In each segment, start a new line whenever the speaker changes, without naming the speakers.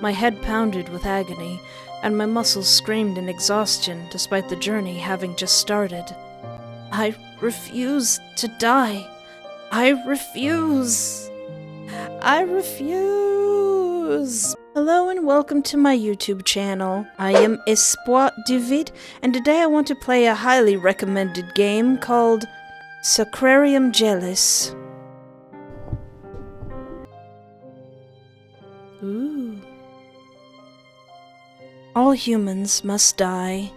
My head pounded with agony, and my muscles screamed in exhaustion despite the journey having just started. I refuse to die. I refuse. I refuse. Hello and welcome to my YouTube channel. I am Espoir David, and today I want to play a highly recommended game called Sacrarium Gelus. Ooh. All humans must die.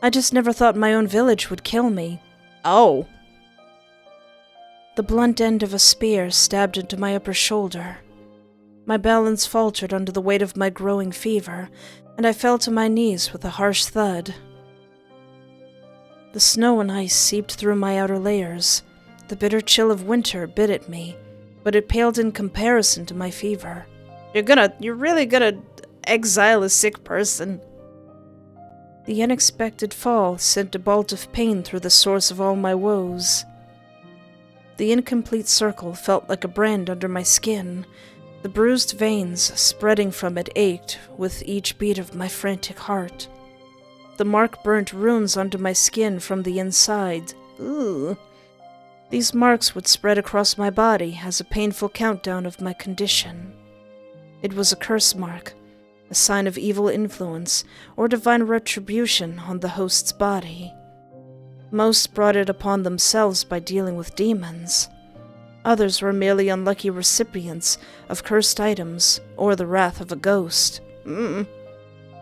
I just never thought my own village would kill me. Oh. The blunt end of a spear stabbed into my upper shoulder. My balance faltered under the weight of my growing fever, and I fell to my knees with a harsh thud. The snow and ice seeped through my outer layers. The bitter chill of winter bit at me, but it paled in comparison to my fever. You're really gonna exile a sick person. The unexpected fall sent a bolt of pain through the source of all my woes. The incomplete circle felt like a brand under my skin. The bruised veins spreading from it ached with each beat of my frantic heart. The mark burnt runes onto my skin from the inside. Ooh. These marks would spread across my body as a painful countdown of my condition. It was a curse mark, a sign of evil influence or divine retribution on the host's body. Most brought it upon themselves by dealing with demons. Others were merely unlucky recipients of cursed items or the wrath of a ghost.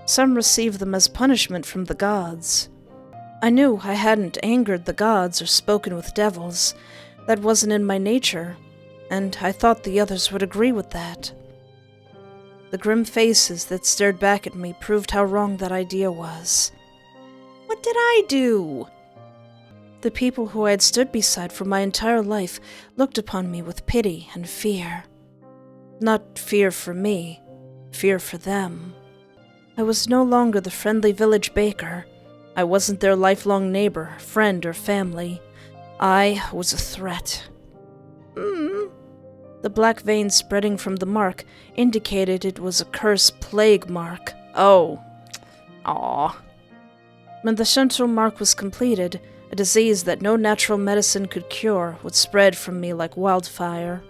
Some received them as punishment from the gods. I knew I hadn't angered the gods or spoken with devils. That wasn't in my nature, and I thought the others would agree with that. The grim faces that stared back at me proved how wrong that idea was. What did I do? The people who I had stood beside for my entire life looked upon me with pity and fear. Not fear for me, fear for them. I was no longer the friendly village baker. I wasn't their lifelong neighbor, friend, or family. I was a threat. The black vein spreading from the mark indicated it was a curse plague mark. Oh. Aw. When the central mark was completed, a disease that no natural medicine could cure would spread from me like wildfire.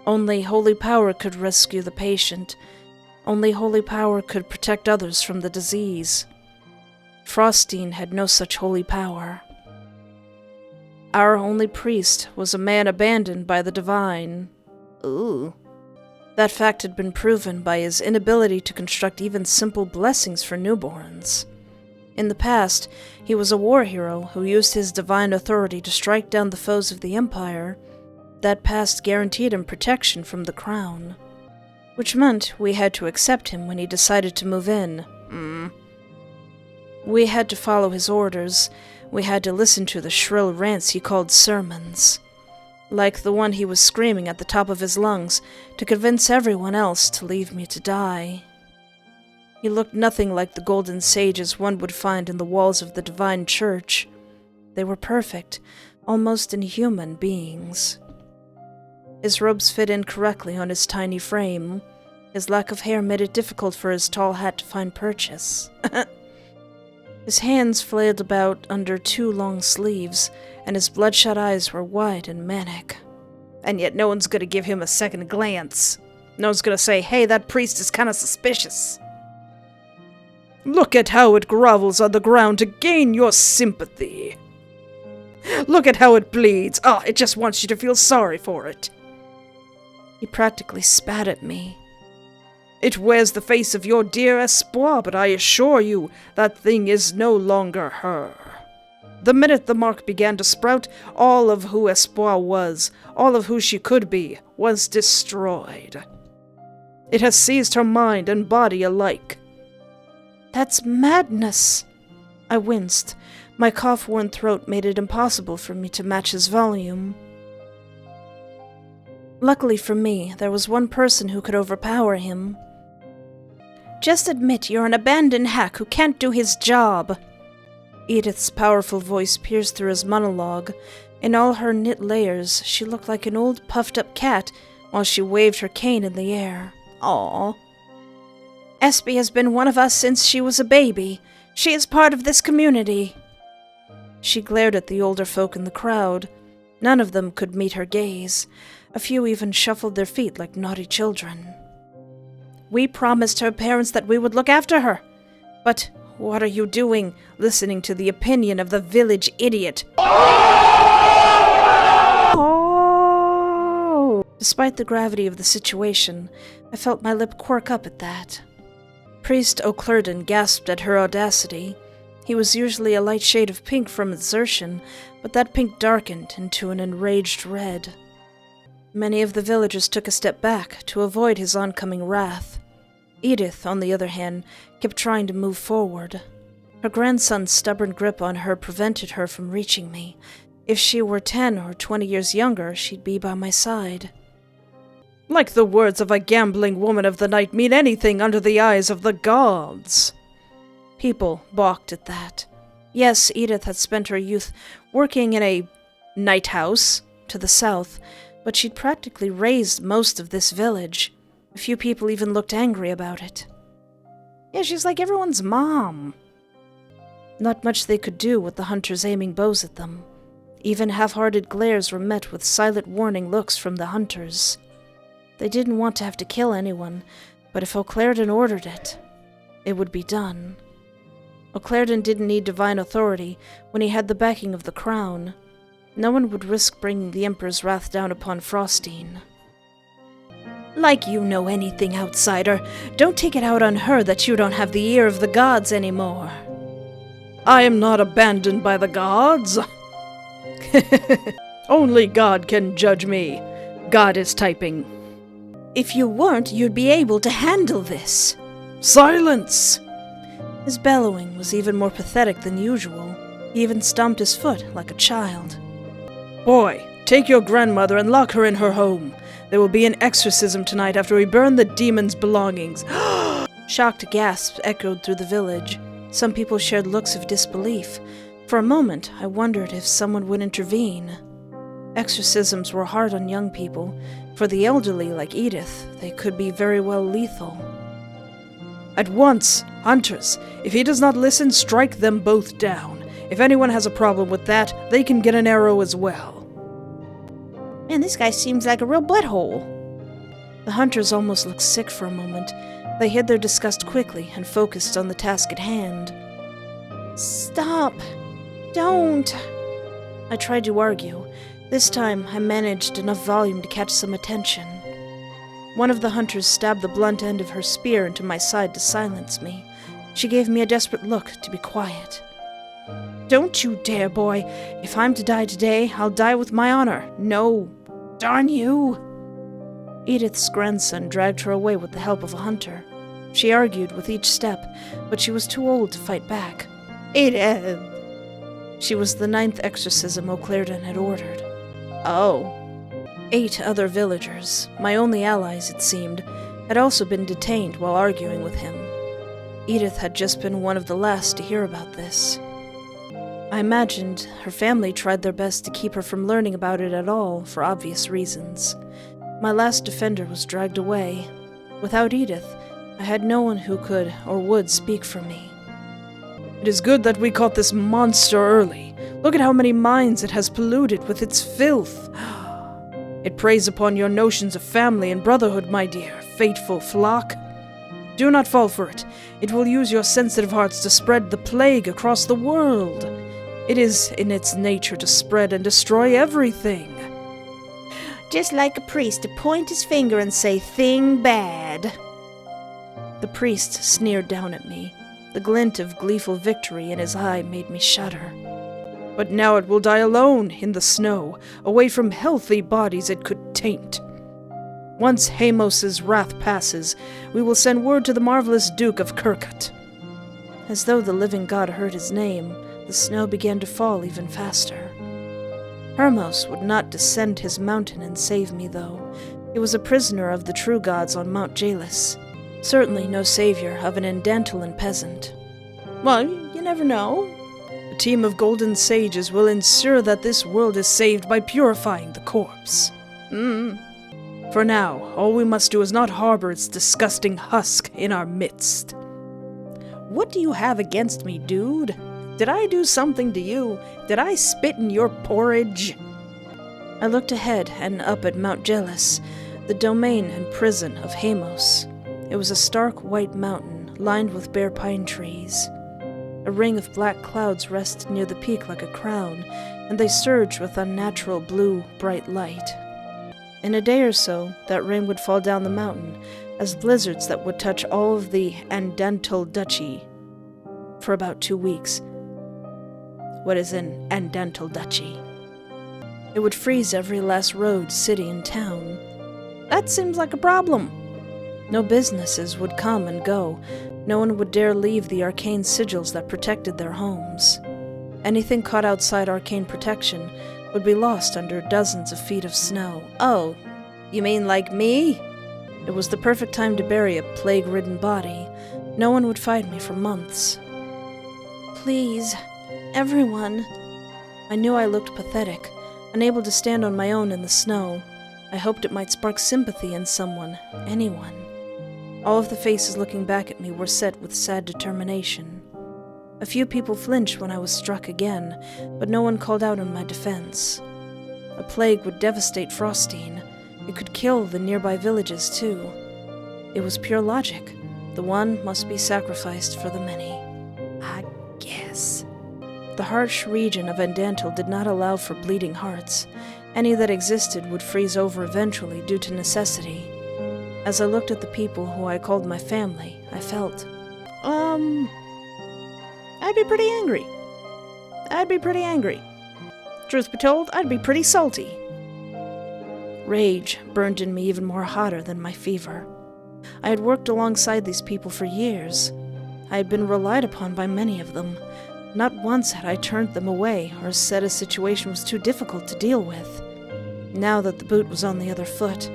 Only holy power could rescue the patient. Only holy power could protect others from the disease. Frostine had no such holy power. Our only priest was a man abandoned by the divine. Ooh. That fact had been proven by his inability to construct even simple blessings for newborns. In the past, he was a war hero who used his divine authority to strike down the foes of the Empire. That past guaranteed him protection from the crown, which meant we had to accept him when he decided to move in. We had to follow his orders. We had to listen to the shrill rants he called sermons, like the one he was screaming at the top of his lungs to convince everyone else to leave me to die. He looked nothing like the golden sages one would find in the walls of the divine church. They were perfect, almost inhuman beings. His robes fit incorrectly on his tiny frame. His lack of hair made it difficult for his tall hat to find purchase. His hands flailed about under two long sleeves, and his bloodshot eyes were wide and manic. And yet no one's gonna give him a second glance. No one's gonna say, hey, that priest is kinda suspicious. Look at how it grovels on the ground to gain your sympathy. Look at how it bleeds. It just wants you to feel sorry for it. He practically spat at me. It wears the face of your dear Espoir, but I assure you that thing is no longer her. The minute the mark began to sprout, all of who Espoir was, all of who she could be, was destroyed. It has seized her mind and body alike. That's madness. I winced. My cough-worn throat made it impossible for me to match his volume. Luckily for me, there was one person who could overpower him. Just admit you're an abandoned hack who can't do his job. Edith's powerful voice pierced through his monologue. In all her knit layers, she looked like an old puffed-up cat while she waved her cane in the air. Aww. Espy has been one of us since she was a baby. She is part of this community. She glared at the older folk in the crowd. None of them could meet her gaze. A few even shuffled their feet like naughty children. We promised her parents that we would look after her. But what are you doing, listening to the opinion of the village idiot? Oh! Despite the gravity of the situation, I felt my lip quirk up at that. Priest O'Clurden gasped at her audacity. He was usually a light shade of pink from exertion, but that pink darkened into an enraged red. Many of the villagers took a step back to avoid his oncoming wrath. Edith, on the other hand, kept trying to move forward. Her grandson's stubborn grip on her prevented her from reaching me. If she were 10 or 20 years younger, she'd be by my side. Like the words of a gambling woman of the night mean anything under the eyes of the gods. People balked at that. Yes, Edith had spent her youth working in a night house to the south, but she'd practically raised most of this village. A few people even looked angry about it. Yeah, she's like everyone's mom. Not much they could do with the hunters aiming bows at them. Even half-hearted glares were met with silent warning looks from the hunters. They didn't want to have to kill anyone, but if O'Clurden ordered it, it would be done. O'Clurden didn't need divine authority when he had the backing of the crown. No one would risk bringing the Emperor's wrath down upon Frostine. Like you know anything, outsider. Don't take it out on her that you don't have the ear of the gods anymore. I am not abandoned by the gods. Only God can judge me. God is typing. If you weren't, you'd be able to handle this. Silence! His bellowing was even more pathetic than usual. He even stomped his foot like a child. Boy, take your grandmother and lock her in her home. There will be an exorcism tonight after we burn the demon's belongings. Shocked gasps echoed through the village. Some people shared looks of disbelief. For a moment, I wondered if someone would intervene. Exorcisms were hard on young people. For the elderly, like Edith, they could be very well lethal. At once, hunters! If he does not listen, strike them both down. If anyone has a problem with that, they can get an arrow as well. Man, this guy seems like a real butthole. The hunters almost looked sick for a moment. They hid their disgust quickly and focused on the task at hand. Stop! Don't! I tried to argue. This time, I managed enough volume to catch some attention. One of the hunters stabbed the blunt end of her spear into my side to silence me. She gave me a desperate look to be quiet. Don't you dare, boy. If I'm to die today, I'll die with my honor. No. Darn you! Edith's grandson dragged her away with the help of a hunter. She argued with each step, but she was too old to fight back. Edith! She was the 9th exorcism O'Clurden had ordered. Oh. 8 other villagers, my only allies it seemed, had also been detained while arguing with him. Edith had just been one of the last to hear about this. I imagined her family tried their best to keep her from learning about it at all, for obvious reasons. My last defender was dragged away. Without Edith, I had no one who could or would speak for me. It is good that we caught this monster early. Look at how many minds it has polluted with its filth. It preys upon your notions of family and brotherhood, my dear, fateful flock. Do not fall for it. It will use your sensitive hearts to spread the plague across the world. It is in its nature to spread and destroy everything. Just like a priest to point his finger and say, "Thing bad." The priest sneered down at me. The glint of gleeful victory in his eye made me shudder. But now it will die alone in the snow, away from healthy bodies it could taint. Once Heimos' wrath passes, we will send word to the marvelous Duke of Kirkut. As though the living god heard his name, the snow began to fall even faster. Heimos would not descend his mountain and save me, though. He was a prisoner of the true gods on Mount Gelus. Certainly no savior of an Andatal peasant. Well, you never know. A team of golden sages will ensure that this world is saved by purifying the corpse. For now, all we must do is not harbor its disgusting husk in our midst. What do you have against me, dude? Did I do something to you? Did I spit in your porridge? I looked ahead and up at Mount Gelus, the domain and prison of Heimos. It was a stark white mountain, lined with bare pine trees. A ring of black clouds rested near the peak like a crown, and they surged with unnatural blue, bright light. In a day or so, that ring would fall down the mountain, as blizzards that would touch all of the Andatal duchy. For about 2 weeks. What is an Andatal duchy? It would freeze every last road, city, and town. That seems like a problem. No businesses would come and go. No one would dare leave the arcane sigils that protected their homes. Anything caught outside arcane protection would be lost under dozens of feet of snow. Oh, you mean like me? It was the perfect time to bury a plague-ridden body. No one would find me for months. Please, everyone. I knew I looked pathetic, unable to stand on my own in the snow. I hoped it might spark sympathy in someone, anyone. All of the faces looking back at me were set with sad determination. A few people flinched when I was struck again, but no one called out in my defense. A plague would devastate Frostine. It could kill the nearby villages, too. It was pure logic. The one must be sacrificed for the many. I guess. The harsh region of Andatal did not allow for bleeding hearts. Any that existed would freeze over eventually due to necessity. As I looked at the people who I called my family, I felt, I'd be pretty angry. Truth be told, I'd be pretty salty. Rage burned in me even more hotter than my fever. I had worked alongside these people for years. I had been relied upon by many of them. Not once had I turned them away or said a situation was too difficult to deal with. Now that the boot was on the other foot,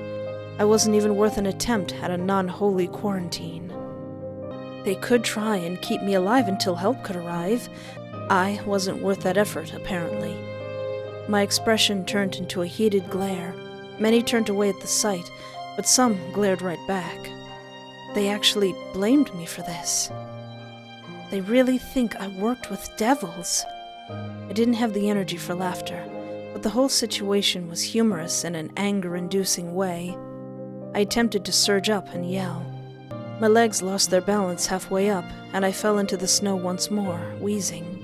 I wasn't even worth an attempt at a non-holy quarantine. They could try and keep me alive until help could arrive. I wasn't worth that effort, apparently. My expression turned into a heated glare. Many turned away at the sight, but some glared right back. They actually blamed me for this. They really think I worked with devils. I didn't have the energy for laughter, but the whole situation was humorous in an anger-inducing way. I attempted to surge up and yell. My legs lost their balance halfway up, and I fell into the snow once more, wheezing.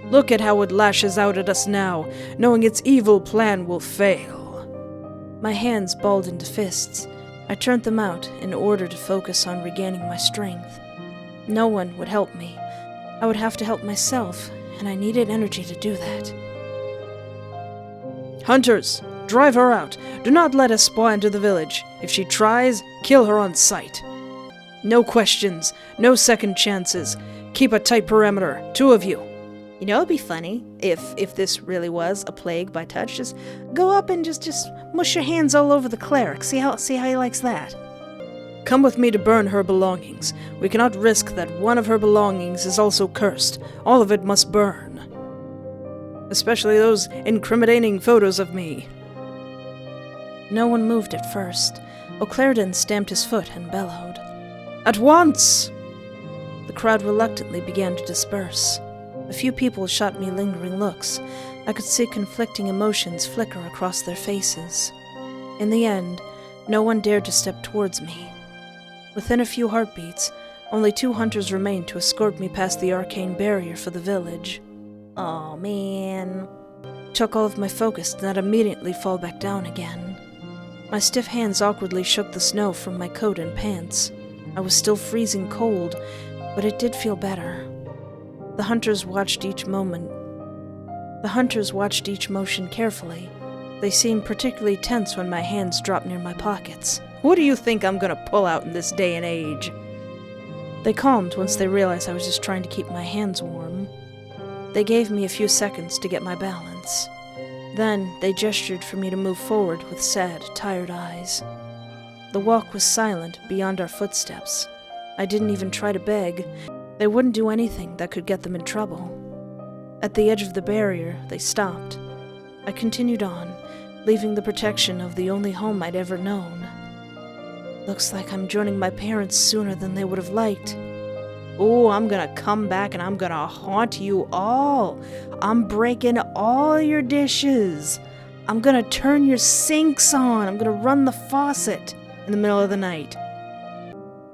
Look at how it lashes out at us now, knowing its evil plan will fail. My hands balled into fists. I turned them out in order to focus on regaining my strength. No one would help me. I would have to help myself, and I needed energy to do that. Hunters, drive her out. Do not let us spawn into the village. If she tries, kill her on sight. No questions, no second chances. Keep a tight perimeter, 2 of you. You know, it'd be funny if this really was a plague by touch. Just go up and just mush your hands all over the cleric. See how he likes that. Come with me to burn her belongings. We cannot risk that one of her belongings is also cursed. All of it must burn. Especially those incriminating photos of me. No one moved at first. O'Claridan stamped his foot and bellowed. At once! The crowd reluctantly began to disperse. A few people shot me lingering looks. I could see conflicting emotions flicker across their faces. In the end, no one dared to step towards me. Within a few heartbeats, only 2 hunters remained to escort me past the arcane barrier for the village. Aw, man. Took all of my focus and I'd immediately fall back down again. My stiff hands awkwardly shook the snow from my coat and pants. I was still freezing cold, but it did feel better. The hunters watched each motion carefully. They seemed particularly tense when my hands dropped near my pockets. What do you think I'm gonna pull out in this day and age? They calmed once they realized I was just trying to keep my hands warm. They gave me a few seconds to get my balance. Then they gestured for me to move forward with sad, tired eyes. The walk was silent beyond our footsteps. I didn't even try to beg. They wouldn't do anything that could get them in trouble. At the edge of the barrier, they stopped. I continued on, leaving the protection of the only home I'd ever known. Looks like I'm joining my parents sooner than they would have liked. Oh, I'm gonna come back and I'm gonna haunt you all. I'm breaking all your dishes. I'm gonna turn your sinks on. I'm gonna run the faucet in the middle of the night.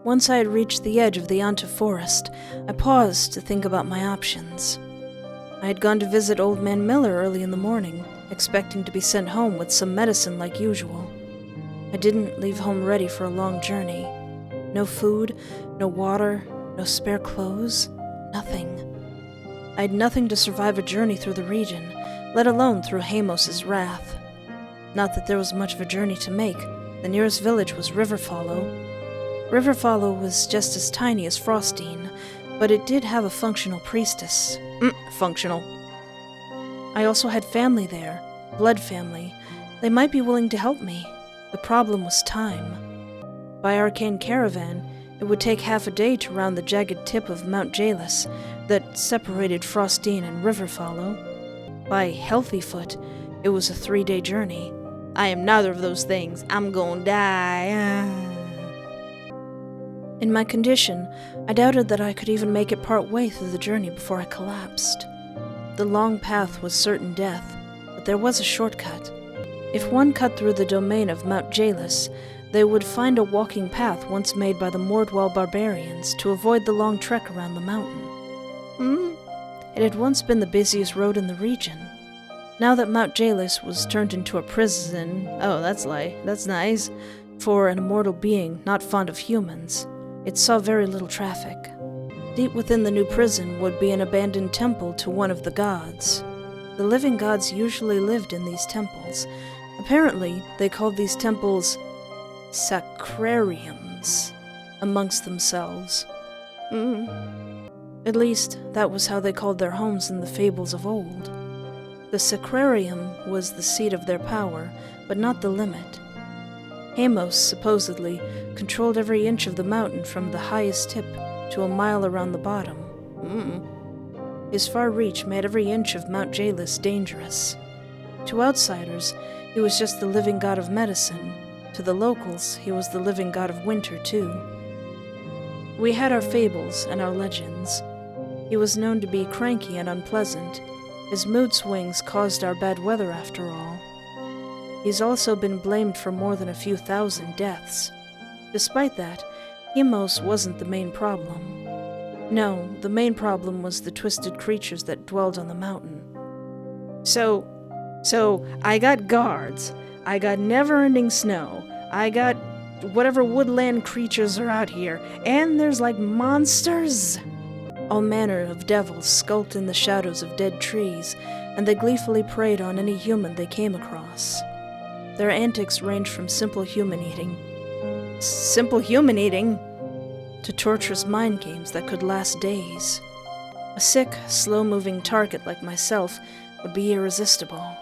Once I had reached the edge of the Andatal forest, I paused to think about my options. I had gone to visit Old Man Miller early in the morning, expecting to be sent home with some medicine like usual. I didn't leave home ready for a long journey. No food, no water, no spare clothes, nothing. I had nothing to survive a journey through the region, let alone through Heimos' wrath. Not that there was much of a journey to make. The nearest village was Riverfollow. Riverfollow was just as tiny as Frostine, but it did have a functional priestess. Functional. I also had family there, blood family. They might be willing to help me. The problem was time. By arcane caravan, it would take half a day to round the jagged tip of Mount Gelus that separated Frostine and Riverfollow. By healthy foot, it was a 3-day journey. I am neither of those things. I'm gonna die. In my condition, I doubted that I could even make it part way through the journey before I collapsed. The long path was certain death, but there was a shortcut. If one cut through the domain of Mount Gelus, they would find a walking path once made by the Mordwell barbarians to avoid the long trek around the mountain. It had once been the busiest road in the region. Now that Mount Gelus was turned into a prison, that's nice, for an immortal being not fond of humans, it saw very little traffic. Deep within the new prison would be an abandoned temple to one of the gods. The living gods usually lived in these temples. Apparently, they called these temples Sacrariums amongst themselves. At least, that was how they called their homes in the fables of old. The Sacrarium was the seat of their power, but not the limit. Heimos, supposedly, controlled every inch of the mountain from the highest tip to a mile around the bottom. His far reach made every inch of Mount Gelus dangerous. To outsiders, he was just the living god of medicine. To the locals, he was the living god of winter, too. We had our fables and our legends. He was known to be cranky and unpleasant. His mood swings caused our bad weather, after all. He's also been blamed for more than a few thousand deaths. Despite that, Heimos wasn't the main problem. No, the main problem was the twisted creatures that dwelled on the mountain. So I got guards, I got never-ending snow, I got whatever woodland creatures are out here, and there's like monsters? All manner of devils skulked in the shadows of dead trees, and they gleefully preyed on any human they came across. Their antics ranged from simple human eating, to torturous mind games that could last days. A sick, slow-moving target like myself would be irresistible.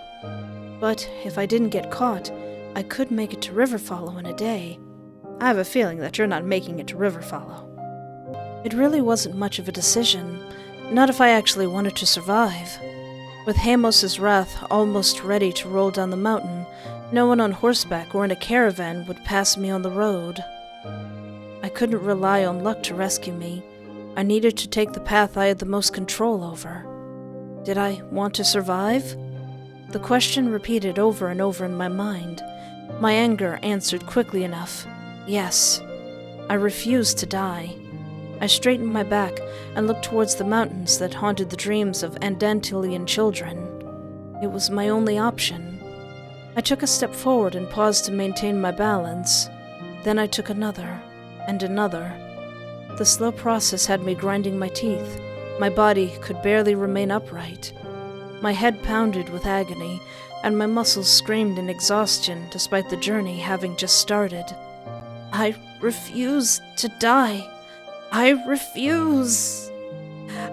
But if I didn't get caught, I could make it to Riverfollow in a day. I have a feeling that you're not making it to Riverfollow. It really wasn't much of a decision, not if I actually wanted to survive. With Heimos' wrath almost ready to roll down the mountain, no one on horseback or in a caravan would pass me on the road. I couldn't rely on luck to rescue me. I needed to take the path I had the most control over. Did I want to survive? The question repeated over and over in my mind. My anger answered quickly enough. Yes. I refused to die. I straightened my back and looked towards the mountains that haunted the dreams of Andantalian children. It was my only option. I took a step forward and paused to maintain my balance. Then I took another, and another. The slow process had me grinding my teeth. My body could barely remain upright. My head pounded with agony, and my muscles screamed in exhaustion despite the journey having just started. I refuse to die. I refuse.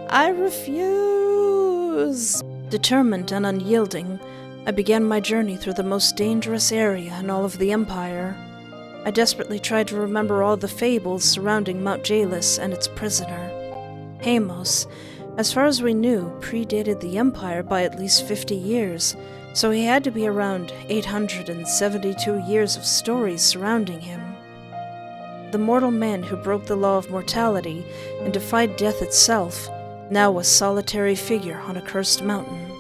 I refuse. Determined and unyielding, I began my journey through the most dangerous area in all of the Empire. I desperately tried to remember all the fables surrounding Mount Gelus and its prisoner. Heimos, as far as we knew, predated the Empire by at least 50 years, So he had to be around 872 years of stories surrounding him. The mortal man who broke the law of mortality and defied death itself, now a solitary figure on a cursed mountain.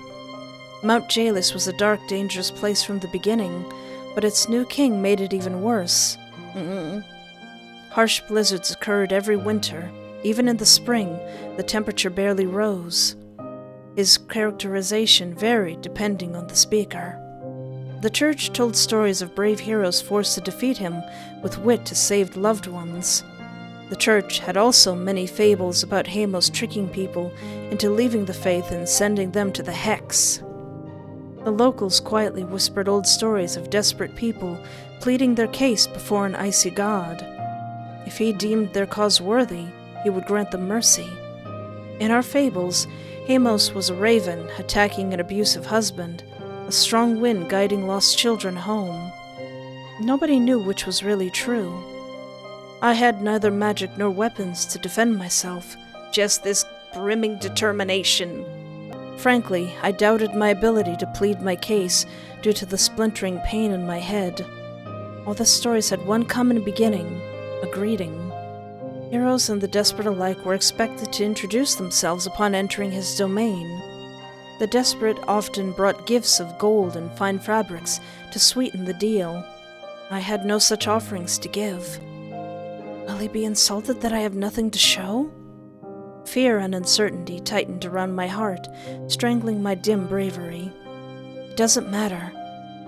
Mount Gelus was a dark, dangerous place from the beginning, but its new king made it even worse. Harsh blizzards occurred every winter. Even in the spring, the temperature barely rose. His characterization varied depending on the speaker. The church told stories of brave heroes forced to defeat him with wit to save loved ones. The church had also many fables about Heimos tricking people into leaving the faith and sending them to the hex. The locals quietly whispered old stories of desperate people pleading their case before an icy god. If he deemed their cause worthy, he would grant them mercy. In our fables, Heimos was a raven attacking an abusive husband, a strong wind guiding lost children home. Nobody knew which was really true. I had neither magic nor weapons to defend myself, just this brimming determination. Frankly, I doubted my ability to plead my case due to the splintering pain in my head. All the stories had one common beginning, a greeting. Heroes and the desperate alike were expected to introduce themselves upon entering his domain. The desperate often brought gifts of gold and fine fabrics to sweeten the deal. I had no such offerings to give. Will he be insulted that I have nothing to show? Fear and uncertainty tightened around my heart, strangling my dim bravery. It doesn't matter.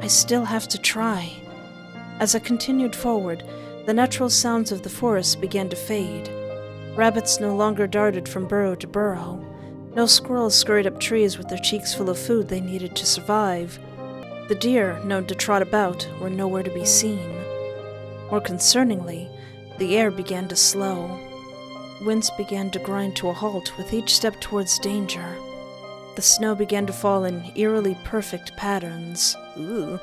I still have to try. As I continued forward, the natural sounds of the forest began to fade. Rabbits no longer darted from burrow to burrow. No squirrels scurried up trees with their cheeks full of food they needed to survive. The deer, known to trot about, were nowhere to be seen. More concerningly, the air began to slow. Winds began to grind to a halt with each step towards danger. The snow began to fall in eerily perfect patterns. Ooh.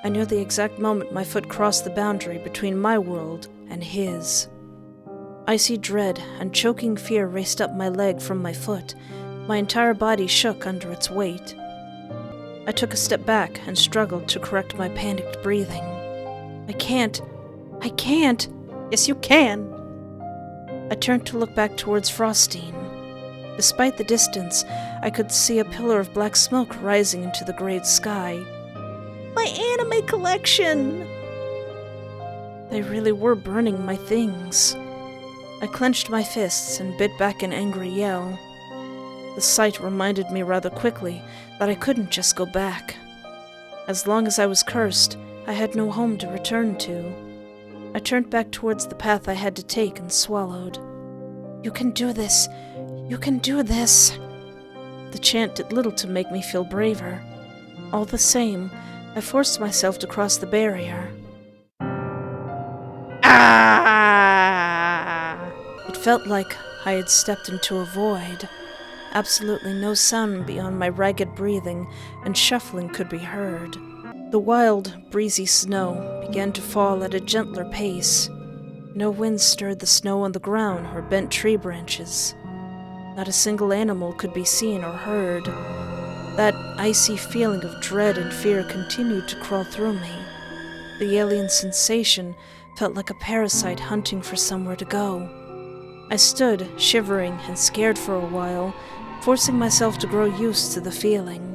I knew the exact moment my foot crossed the boundary between my world and his. Icy dread and choking fear raced up my leg from my foot. My entire body shook under its weight. I took a step back and struggled to correct my panicked breathing. I can't. Yes, you can. I turned to look back towards Frostine. Despite the distance, I could see a pillar of black smoke rising into the grayed sky. My anime collection! They really were burning my things. I clenched my fists and bit back an angry yell. The sight reminded me rather quickly that I couldn't just go back. As long as I was cursed, I had no home to return to. I turned back towards the path I had to take and swallowed. You can do this. You can do this. The chant did little to make me feel braver. All the same, I forced myself to cross the barrier. Ah! It felt like I had stepped into a void. Absolutely no sound beyond my ragged breathing and shuffling could be heard. The wild, breezy snow began to fall at a gentler pace. No wind stirred the snow on the ground or bent tree branches. Not a single animal could be seen or heard. That icy feeling of dread and fear continued to crawl through me. The alien sensation felt like a parasite hunting for somewhere to go. I stood, shivering and scared for a while, forcing myself to grow used to the feeling.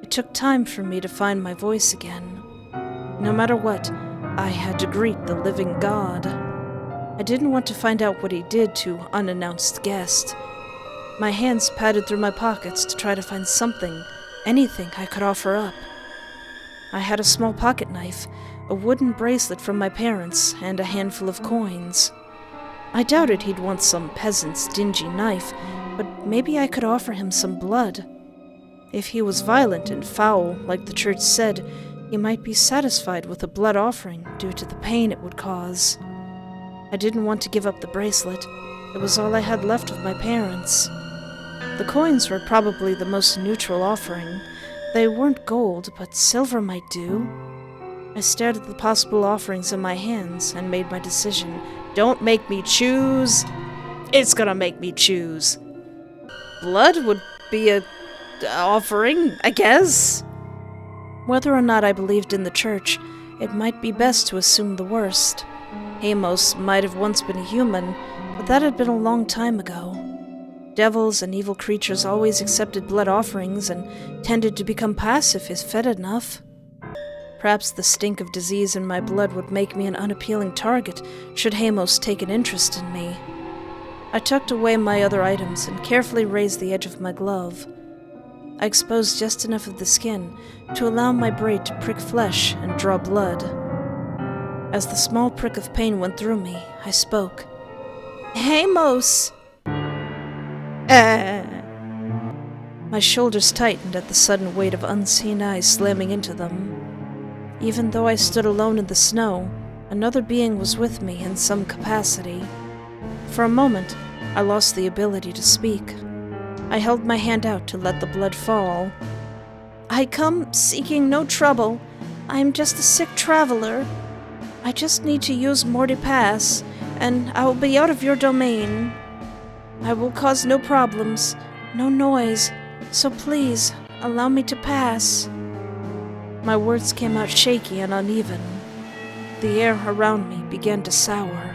It took time for me to find my voice again. No matter what, I had to greet the living God. I didn't want to find out what he did to unannounced guest. My hands patted through my pockets to try to find something, anything I could offer up. I had a small pocket knife, a wooden bracelet from my parents, and a handful of coins. I doubted he'd want some peasant's dingy knife, but maybe I could offer him some blood. If he was violent and foul, like the church said, he might be satisfied with a blood offering due to the pain it would cause. I didn't want to give up the bracelet. It was all I had left of my parents. The coins were probably the most neutral offering. They weren't gold, but silver might do. I stared at the possible offerings in my hands and made my decision. Don't make me choose. It's gonna make me choose. Blood would be a offering, I guess. Whether or not I believed in the church, it might be best to assume the worst. Heimos might have once been a human, but that had been a long time ago. Devils and evil creatures always accepted blood offerings and tended to become passive if fed enough. Perhaps the stink of disease in my blood would make me an unappealing target should Heimos take an interest in me. I tucked away my other items and carefully raised the edge of my glove. I exposed just enough of the skin to allow my blade to prick flesh and draw blood. As the small prick of pain went through me, I spoke. "Heimos!" My shoulders tightened at the sudden weight of unseen eyes slamming into them. Even though I stood alone in the snow, another being was with me in some capacity. For a moment, I lost the ability to speak. I held my hand out to let the blood fall. "I come seeking no trouble. I am just a sick traveler. I just need to use Morty Pass, and I will be out of your domain. I will cause no problems, no noise, so please allow me to pass." My words came out shaky and uneven. The air around me began to sour.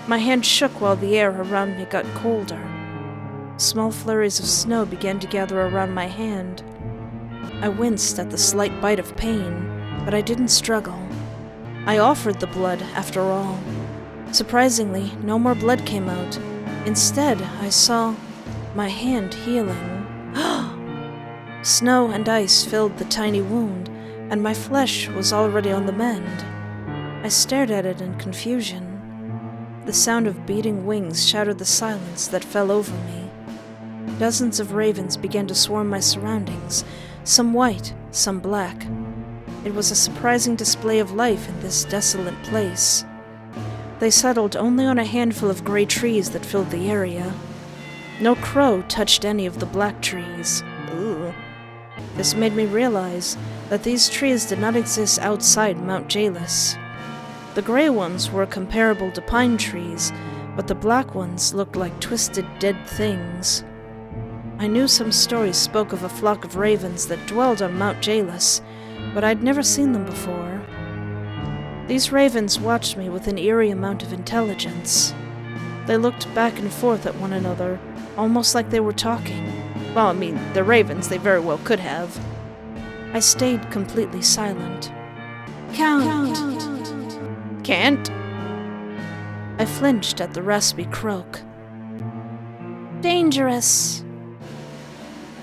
My hand shook while the air around me got colder. Small flurries of snow began to gather around my hand. I winced at the slight bite of pain, but I didn't struggle. I offered the blood, after all. Surprisingly, no more blood came out. Instead, I saw my hand healing. Snow and ice filled the tiny wound, and my flesh was already on the mend. I stared at it in confusion. The sound of beating wings shattered the silence that fell over me. Dozens of ravens began to swarm my surroundings, some white, some black. It was a surprising display of life in this desolate place. They settled only on a handful of gray trees that filled the area. No crow touched any of the black trees. Ugh. This made me realize that these trees did not exist outside Mount Gelus. The gray ones were comparable to pine trees, but the black ones looked like twisted dead things. I knew some stories spoke of a flock of ravens that dwelled on Mount Gelus, but I'd never seen them before. These ravens watched me with an eerie amount of intelligence. They looked back and forth at one another, almost like they were talking. Well, I mean, the ravens, they very well could have. I stayed completely silent. Count. Can't. I flinched at the raspy croak. Dangerous.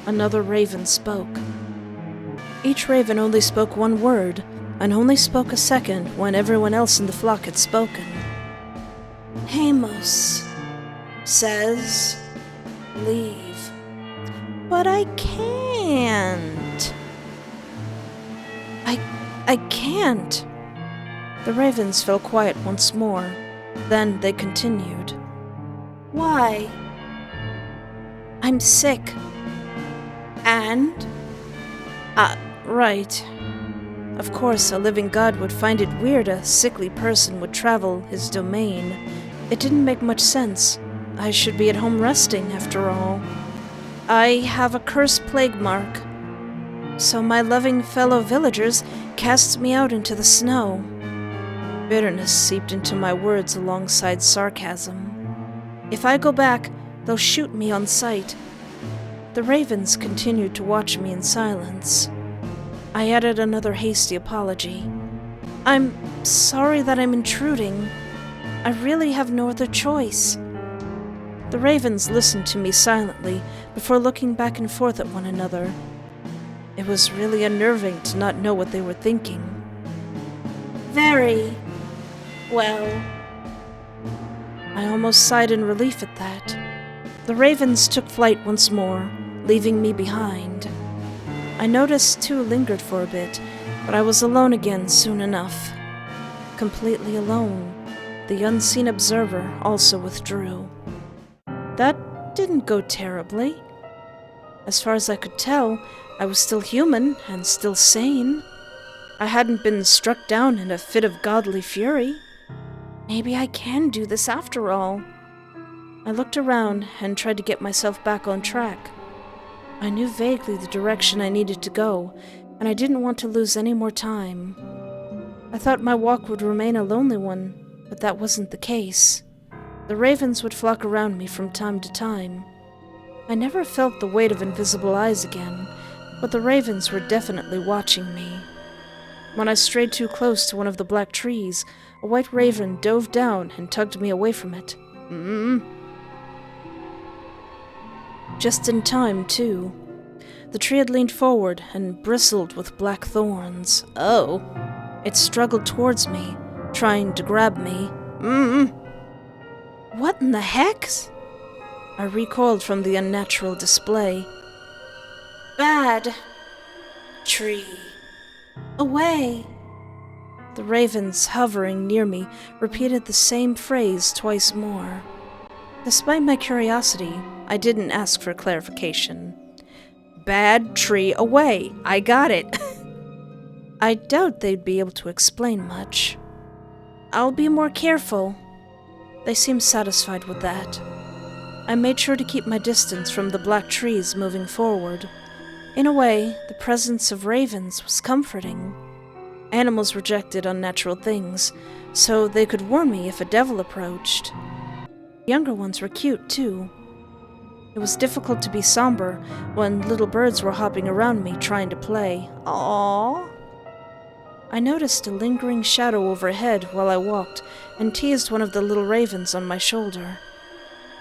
Another raven spoke. Each raven only spoke one word, and only spoke a second when everyone else in the flock had spoken. Heimos says, leave. But I can't. I can't. The ravens fell quiet once more. Then they continued. Why? I'm sick. And? Right. Of course, a living god would find it weird a sickly person would travel his domain. It didn't make much sense. I should be at home resting, after all. I have a cursed plague mark. So my loving fellow villagers cast me out into the snow. Bitterness seeped into my words alongside sarcasm. If I go back, they'll shoot me on sight. The ravens continued to watch me in silence. I added another hasty apology. I'm sorry that I'm intruding. I really have no other choice. The ravens listened to me silently before looking back and forth at one another. It was really unnerving to not know what they were thinking. Very well. I almost sighed in relief at that. The ravens took flight once more, leaving me behind. I noticed two lingered for a bit, but I was alone again soon enough. Completely alone. The unseen observer also withdrew. That didn't go terribly. As far as I could tell, I was still human and still sane. I hadn't been struck down in a fit of godly fury. Maybe I can do this after all. I looked around and tried to get myself back on track. I knew vaguely the direction I needed to go, and I didn't want to lose any more time. I thought my walk would remain a lonely one, but that wasn't the case. The ravens would flock around me from time to time. I never felt the weight of invisible eyes again, but the ravens were definitely watching me. When I strayed too close to one of the black trees, a white raven dove down and tugged me away from it. Just in time, too. The tree had leaned forward and bristled with black thorns. Oh. It struggled towards me, trying to grab me. What in the heck? I recoiled from the unnatural display. Bad. Tree. Away. The ravens hovering near me repeated the same phrase twice more. Despite my curiosity, I didn't ask for clarification. Bad tree away. I got it. I doubt they'd be able to explain much. I'll be more careful. They seemed satisfied with that. I made sure to keep my distance from the black trees moving forward. In a way, the presence of ravens was comforting. Animals rejected unnatural things, so they could warn me if a devil approached. Younger ones were cute, too. It was difficult to be somber when little birds were hopping around me trying to play. Aww. I noticed a lingering shadow overhead while I walked and teased one of the little ravens on my shoulder.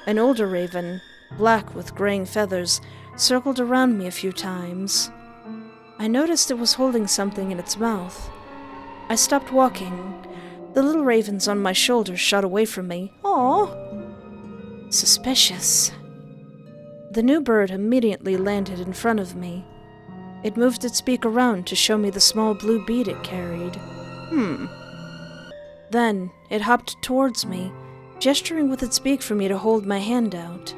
An older raven, black with graying feathers, circled around me a few times. I noticed it was holding something in its mouth. I stopped walking. The little ravens on my shoulder shot away from me. Aww. Suspicious. The new bird immediately landed in front of me. It moved its beak around to show me the small blue bead it carried. Then it hopped towards me, gesturing with its beak for me to hold my hand out.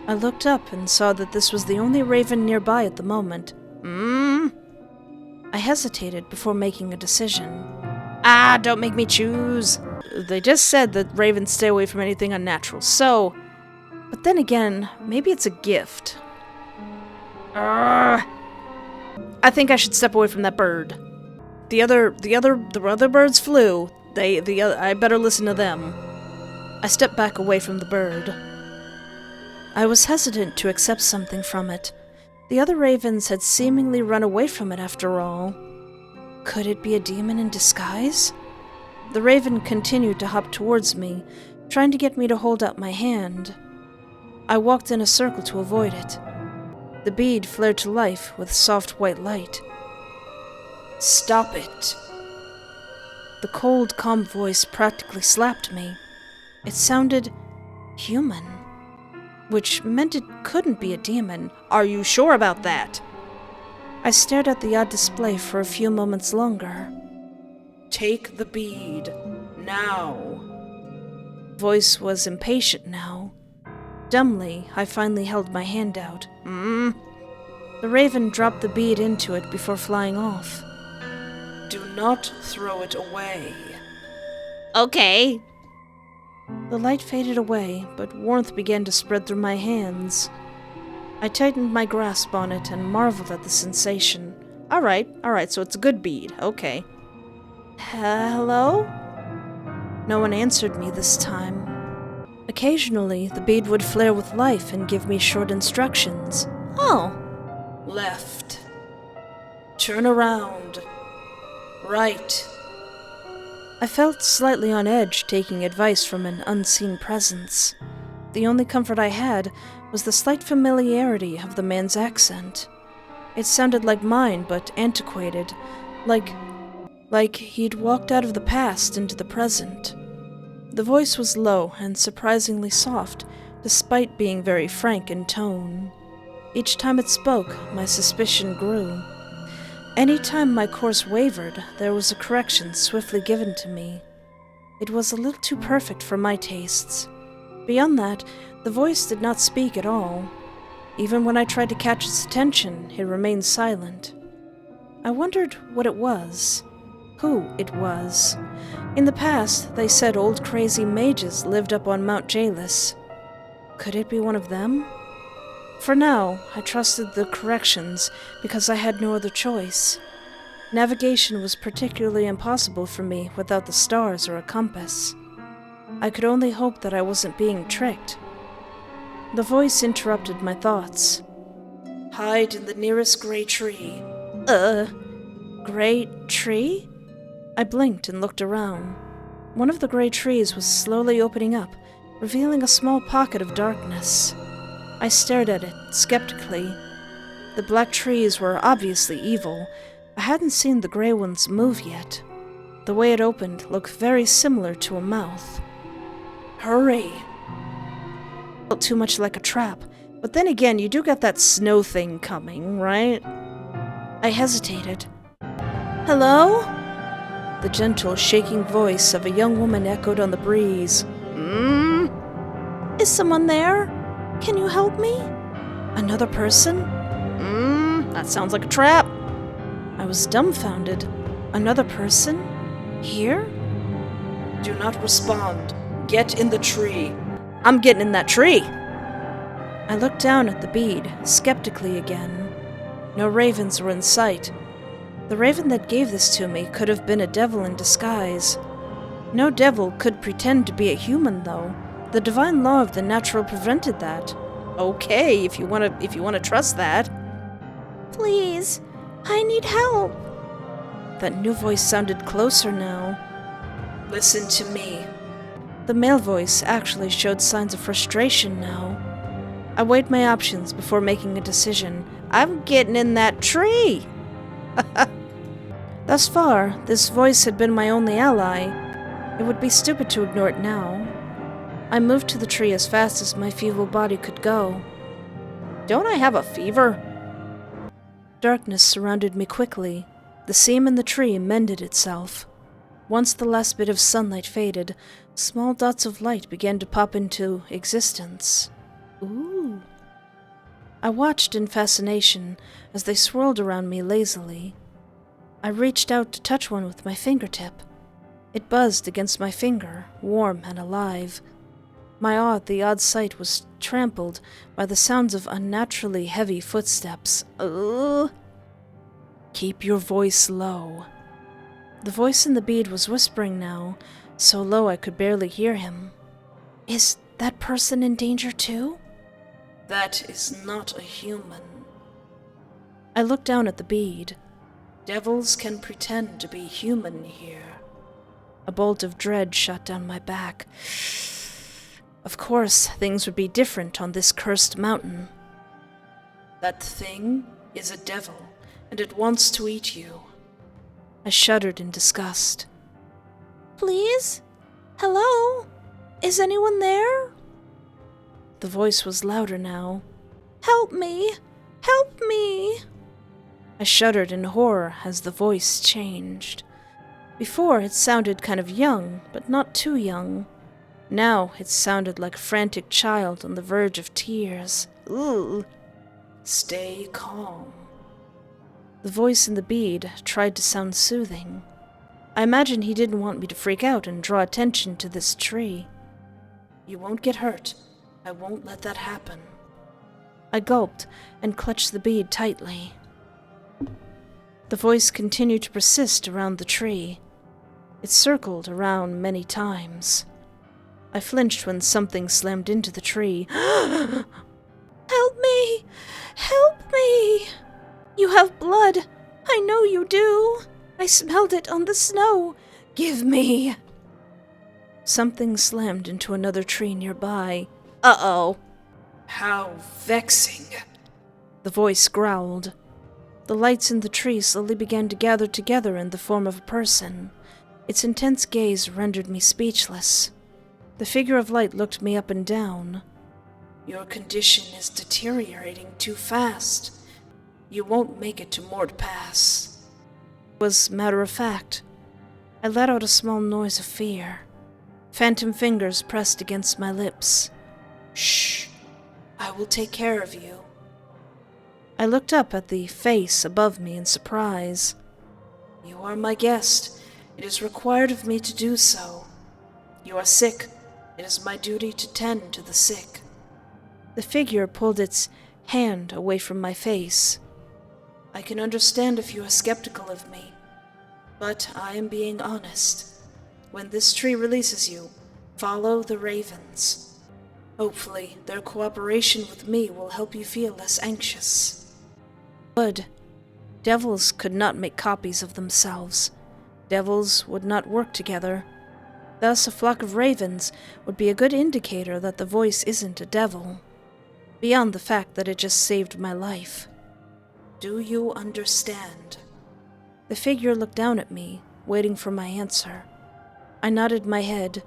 I looked up and saw that this was the only raven nearby at the moment. I hesitated before making a decision. Don't make me choose. They just said that ravens stay away from anything unnatural, so... But then again, maybe it's a gift. I think I should step away from that bird. The other birds flew. I better listen to them. I stepped back away from the bird. I was hesitant to accept something from it. The other ravens had seemingly run away from it after all. Could it be a demon in disguise? The raven continued to hop towards me, trying to get me to hold out my hand. I walked in a circle to avoid it. The bead flared to life with soft white light. Stop it! The cold, calm voice practically slapped me. It sounded human, which meant it couldn't be a demon. Are you sure about that? I stared at the odd display for a few moments longer. Take the bead, now. Voice was impatient now. Dumbly, I finally held my hand out. The raven dropped the bead into it before flying off. Do not throw it away. Okay. The light faded away, but warmth began to spread through my hands. I tightened my grasp on it and marveled at the sensation. Alright, so it's a good bead. Okay. Hello? No one answered me this time. Occasionally, the bead would flare with life and give me short instructions. Oh. Left. Turn around. Right. I felt slightly on edge taking advice from an unseen presence. The only comfort I had was the slight familiarity of the man's accent. It sounded like mine, but antiquated, like he'd walked out of the past into the present. The voice was low and surprisingly soft, despite being very frank in tone. Each time it spoke, my suspicion grew. Any time my course wavered, there was a correction swiftly given to me. It was a little too perfect for my tastes. Beyond that, the voice did not speak at all. Even when I tried to catch its attention, it remained silent. I wondered what it was, who it was. In the past, they said old crazy mages lived up on Mount Gelus. Could it be one of them? For now, I trusted the corrections because I had no other choice. Navigation was particularly impossible for me without the stars or a compass. I could only hope that I wasn't being tricked. The voice interrupted my thoughts. Hide in the nearest gray tree. Gray tree? I blinked and looked around. One of the gray trees was slowly opening up, revealing a small pocket of darkness. I stared at it, skeptically. The black trees were obviously evil. I hadn't seen the gray ones move yet. The way it opened looked very similar to a mouth. Hurry! Felt too much like a trap, but then again, you do get that snow thing coming, right? I hesitated. Hello? The gentle, shaking voice of a young woman echoed on the breeze. Is someone there? Can you help me? Another person? That sounds like a trap. I was dumbfounded. Another person? Here? Do not respond. Get in the tree. I'm getting in that tree. I looked down at the bead, skeptically again. No ravens were in sight. The raven that gave this to me could have been a devil in disguise. No devil could pretend to be a human, though. The divine law of the natural prevented that. Okay, if you want to trust that. Please, I need help. That new voice sounded closer now. Listen to me. The male voice actually showed signs of frustration now. I weighed my options before making a decision. I'm getting in that tree! Thus far, this voice had been my only ally. It would be stupid to ignore it now. I moved to the tree as fast as my feeble body could go. Don't I have a fever? Darkness surrounded me quickly. The seam in the tree mended itself. Once the last bit of sunlight faded, small dots of light began to pop into existence. Ooh. I watched in fascination as they swirled around me lazily. I reached out to touch one with my fingertip. It buzzed against my finger, warm and alive. The odd sight was trampled by the sounds of unnaturally heavy footsteps. Keep your voice low. The voice in the bead was whispering now, so low I could barely hear him. Is that person in danger too? That is not a human. I looked down at the bead. Devils can pretend to be human here. A bolt of dread shot down my back. Of course, things would be different on this cursed mountain. That thing is a devil, and it wants to eat you. I shuddered in disgust. Please? Hello? Is anyone there? The voice was louder now. Help me! Help me! I shuddered in horror as the voice changed. Before, it sounded kind of young, but not too young. Now, it sounded like a frantic child on the verge of tears. Ugh. Stay calm. The voice in the bead tried to sound soothing. I imagine he didn't want me to freak out and draw attention to this tree. You won't get hurt. I won't let that happen. I gulped and clutched the bead tightly. The voice continued to persist around the tree. It circled around many times. I flinched when something slammed into the tree. Help me! Help me! You have blood! I know you do! I smelled it on the snow! Give me! Something slammed into another tree nearby. Uh-oh. How vexing. The voice growled. The lights in the tree slowly began to gather together in the form of a person. Its intense gaze rendered me speechless. The figure of light looked me up and down. Your condition is deteriorating too fast. You won't make it to Mort Pass. It was matter of fact. I let out a small noise of fear. Phantom fingers pressed against my lips. Shh. I will take care of you. I looked up at the face above me in surprise. You are my guest. It is required of me to do so. You are sick. It is my duty to tend to the sick. The figure pulled its hand away from my face. I can understand if you are skeptical of me, but I am being honest. When this tree releases you, follow the ravens. Hopefully, their cooperation with me will help you feel less anxious. Good. Devils could not make copies of themselves. Devils would not work together. Thus, a flock of ravens would be a good indicator that the voice isn't a devil, beyond the fact that it just saved my life. Do you understand? The figure looked down at me, waiting for my answer. I nodded my head.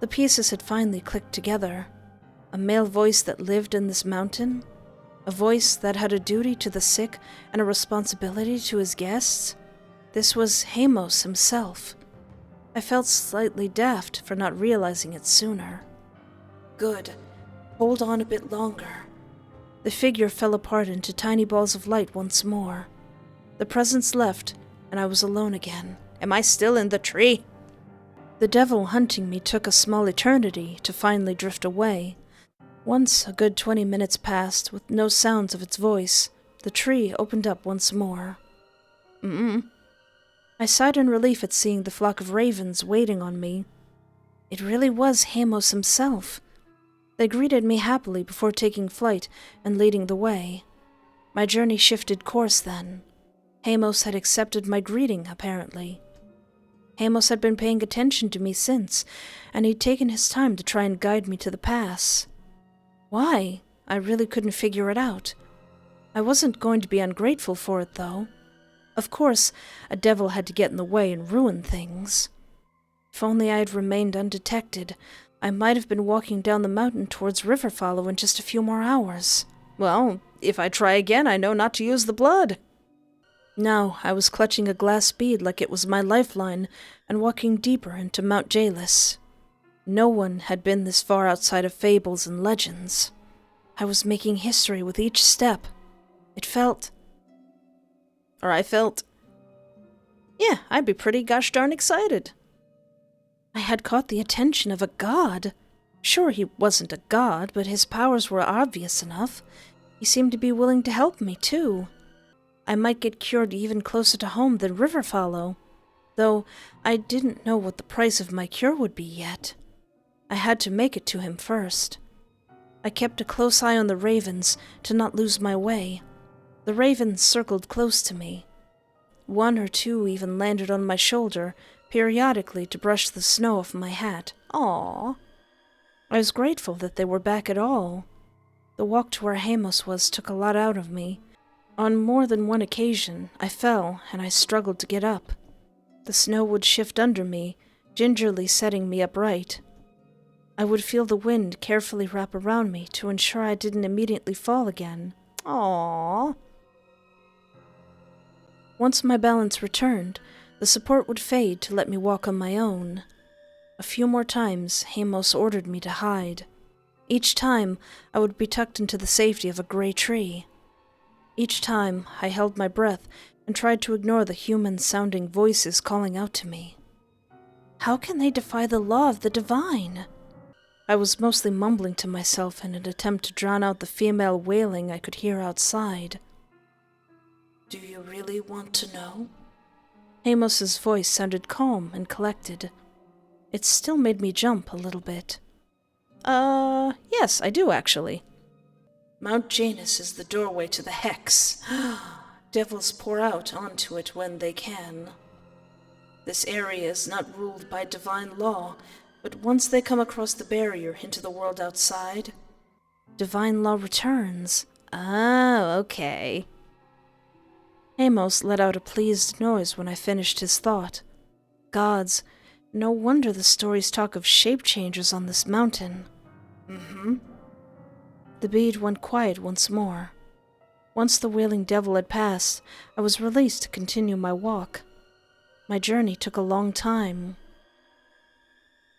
The pieces had finally clicked together. A male voice that lived in this mountain? A voice that had a duty to the sick and a responsibility to his guests? This was Heimos himself. I felt slightly daft for not realizing it sooner. Good. Hold on a bit longer. The figure fell apart into tiny balls of light once more. The presence left, and I was alone again. Am I still in the tree? The devil hunting me took a small eternity to finally drift away. Once a good 20 minutes passed with no sounds of its voice, the tree opened up once more. I sighed in relief at seeing the flock of ravens waiting on me. It really was Heimos himself. They greeted me happily before taking flight and leading the way. My journey shifted course then. Heimos had accepted my greeting, apparently. Heimos had been paying attention to me since, and he'd taken his time to try and guide me to the pass. Why? I really couldn't figure it out. I wasn't going to be ungrateful for it, though. Of course, a devil had to get in the way and ruin things. If only I had remained undetected, I might have been walking down the mountain towards Riverfollow in just a few more hours. Well, if I try again, I know not to use the blood. Now I was clutching a glass bead like it was my lifeline and walking deeper into Mount Gelus. No one had been this far outside of fables and legends. I was making history with each step. I felt... Yeah, I'd be pretty gosh darn excited. I had caught the attention of a god. Sure, he wasn't a god, but his powers were obvious enough. He seemed to be willing to help me, too. I might get cured even closer to home than Riverfollow, though I didn't know what the price of my cure would be yet. I had to make it to him first. I kept a close eye on the ravens to not lose my way. The ravens circled close to me. One or two even landed on my shoulder, periodically to brush the snow off my hat. Aww. I was grateful that they were back at all. The walk to where Heimos was took a lot out of me. On more than one occasion, I fell and I struggled to get up. The snow would shift under me, gingerly setting me upright. I would feel the wind carefully wrap around me to ensure I didn't immediately fall again. Aww. Once my balance returned, the support would fade to let me walk on my own. A few more times, Heimos ordered me to hide. Each time, I would be tucked into the safety of a gray tree. Each time, I held my breath and tried to ignore the human-sounding voices calling out to me. How can they defy the law of the divine? I was mostly mumbling to myself in an attempt to drown out the female wailing I could hear outside. Do you really want to know? Heimos's voice sounded calm and collected. It still made me jump a little bit. Yes, I do actually. Mount Janus is the doorway to the Hex. Devils pour out onto it when they can. This area is not ruled by divine law, but once they come across the barrier into the world outside, divine law returns. Oh, okay. Heimos let out a pleased noise when I finished his thought. Gods, no wonder the stories talk of shape-changers on this mountain. The bead went quiet once more. Once the wailing devil had passed, I was released to continue my walk. My journey took a long time.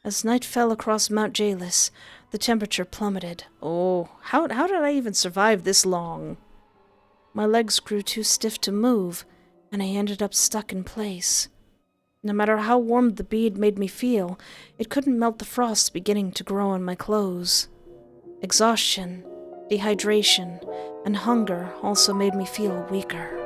As night fell across Mount Gelus, the temperature plummeted. Oh, how did I even survive this long? My legs grew too stiff to move, and I ended up stuck in place. No matter how warm the bead made me feel, it couldn't melt the frost beginning to grow on my clothes. Exhaustion, Dehydration and hunger also made me feel weaker.